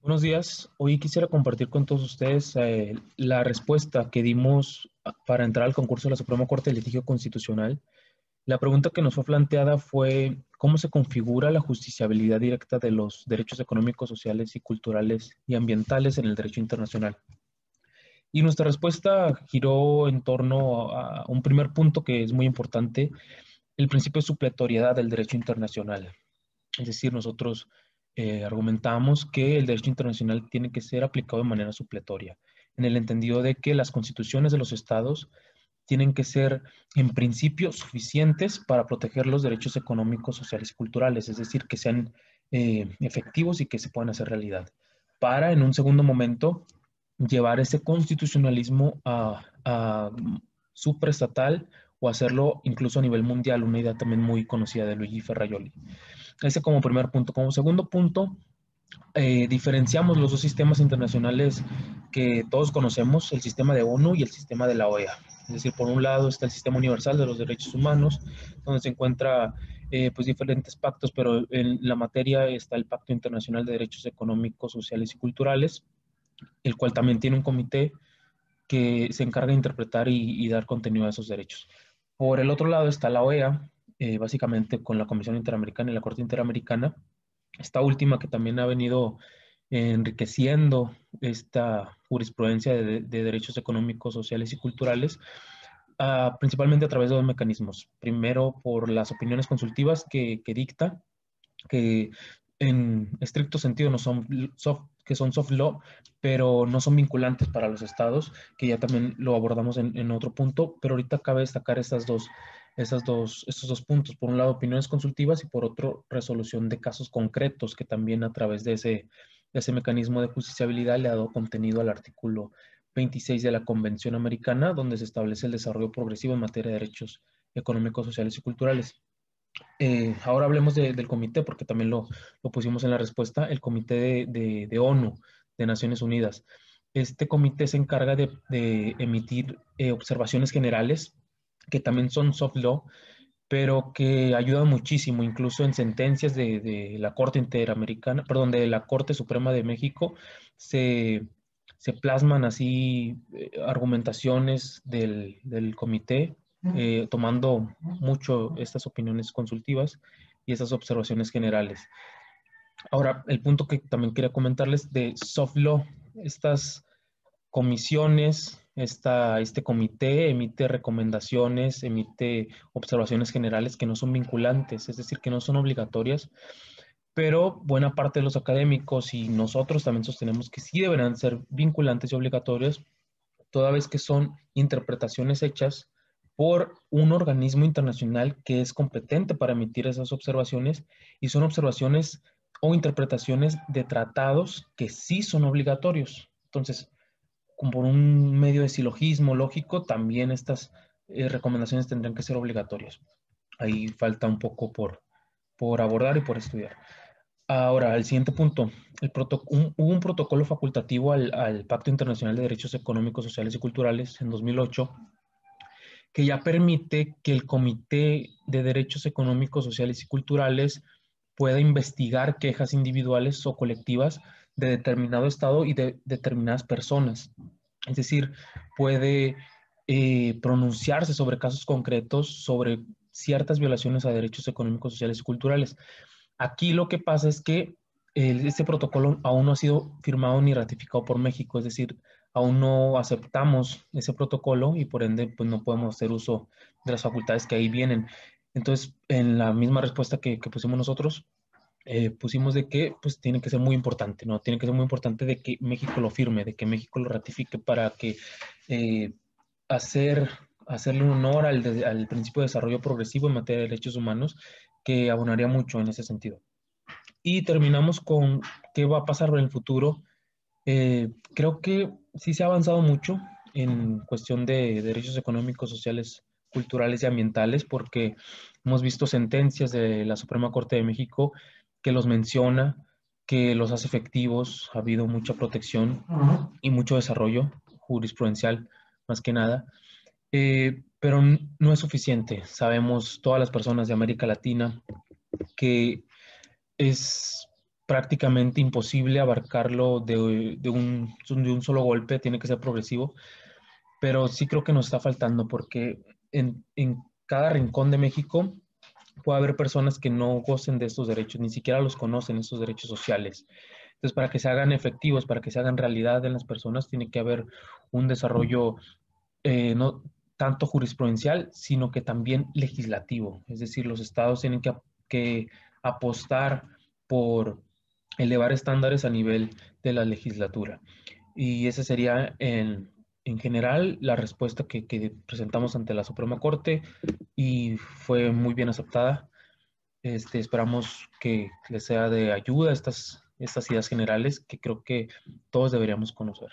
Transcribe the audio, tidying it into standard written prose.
Buenos días. Hoy quisiera compartir con todos ustedes la respuesta que dimos para entrar al concurso de la Suprema Corte de Litigio Constitucional. La pregunta que nos fue planteada fue ¿cómo se configura la justiciabilidad directa de los derechos económicos, sociales y culturales y ambientales en el derecho internacional? Y nuestra respuesta giró en torno a un primer punto que es muy importante, el principio de supletoriedad del derecho internacional. Es decir, nosotros argumentamos que el derecho internacional tiene que ser aplicado de manera supletoria, en el entendido de que las constituciones de los estados tienen que ser, en principio, suficientes para proteger los derechos económicos, sociales y culturales, es decir, que sean efectivos y que se puedan hacer realidad, para, en un segundo momento, llevar ese constitucionalismo a supraestatal o hacerlo incluso a nivel mundial, una idea también muy conocida de Luigi Ferrajoli. Ese como primer punto. Como segundo punto, diferenciamos los dos sistemas internacionales que todos conocemos, el sistema de ONU y el sistema de la OEA. Es decir, por un lado está el Sistema Universal de los Derechos Humanos, donde se encuentra pues diferentes pactos, pero en la materia está el Pacto Internacional de Derechos Económicos, Sociales y Culturales, el cual también tiene un comité que se encarga de interpretar y dar contenido a esos derechos. Por el otro lado está la OEA, básicamente con la Comisión Interamericana y la Corte Interamericana, esta última que también ha venido enriqueciendo esta jurisprudencia de derechos económicos, sociales y culturales, principalmente a través de dos mecanismos. Primero, por las opiniones consultivas que dicta, que en estricto sentido no son que son soft law, pero no son vinculantes para los estados, que ya también lo abordamos en otro punto, pero ahorita cabe destacar estos dos puntos. Por un lado, opiniones consultivas y por otro, resolución de casos concretos, que también a través de ese mecanismo de justiciabilidad le ha dado contenido al artículo 26 de la Convención Americana, donde se establece el desarrollo progresivo en materia de derechos económicos, sociales y culturales. Ahora hablemos del comité, porque también lo pusimos en la respuesta, el comité de ONU, de Naciones Unidas. Este comité se encarga de emitir observaciones generales, que también son soft law, pero que ayudan muchísimo, incluso en sentencias de la Corte Interamericana, perdón, de la Corte Suprema de México, se, se plasman así argumentaciones del comité, tomando mucho estas opiniones consultivas y estas observaciones generales. Ahora, el punto que también quería comentarles de soft law, estas comisiones, este comité emite recomendaciones, emite observaciones generales que no son vinculantes, es decir, que no son obligatorias, pero buena parte de los académicos y nosotros también sostenemos que sí deberán ser vinculantes y obligatorios, toda vez que son interpretaciones hechas por un organismo internacional que es competente para emitir esas observaciones y son observaciones o interpretaciones de tratados que sí son obligatorios. Entonces, como por un medio de silogismo lógico, también estas recomendaciones tendrán que ser obligatorias. Ahí falta un poco por abordar y por estudiar. Ahora, el siguiente punto. Hubo un protocolo facultativo al Pacto Internacional de Derechos Económicos, Sociales y Culturales en 2008 que ya permite que el Comité de Derechos Económicos, Sociales y Culturales pueda investigar quejas individuales o colectivas de determinado estado y de determinadas personas. Es decir, puede pronunciarse sobre casos concretos, sobre ciertas violaciones a derechos económicos, sociales y culturales. Aquí lo que pasa es que este protocolo aún no ha sido firmado ni ratificado por México, es decir, aún no aceptamos ese protocolo y por ende pues no podemos hacer uso de las facultades que ahí vienen. Entonces, en la misma respuesta que pusimos nosotros, pusimos de que pues tiene que ser muy importante, ¿no? Tiene que ser muy importante de que México lo firme, de que México lo ratifique para que eh, hacer, hacerle un honor al principio de desarrollo progresivo en materia de derechos humanos, que abonaría mucho en ese sentido. Y terminamos con qué va a pasar en el futuro. Creo que sí se ha avanzado mucho en cuestión de derechos económicos, sociales, culturales y ambientales, porque hemos visto sentencias de la Suprema Corte de México que los menciona, que los hace efectivos, ha habido mucha protección y mucho desarrollo jurisprudencial, más que nada. Pero no es suficiente. Sabemos todas las personas de América Latina que es prácticamente imposible abarcarlo de un solo golpe, tiene que ser progresivo, pero sí creo que nos está faltando porque en cada rincón de México puede haber personas que no gocen de estos derechos, ni siquiera los conocen, estos derechos sociales. Entonces, para que se hagan efectivos, para que se hagan realidad en las personas, tiene que haber un desarrollo no tanto jurisprudencial, sino que también legislativo. Es decir, los estados tienen que apostar por elevar estándares a nivel de la legislatura. Y esa sería en general la respuesta que presentamos ante la Suprema Corte y fue muy bien aceptada. Esperamos que les sea de ayuda estas ideas generales que creo que todos deberíamos conocer.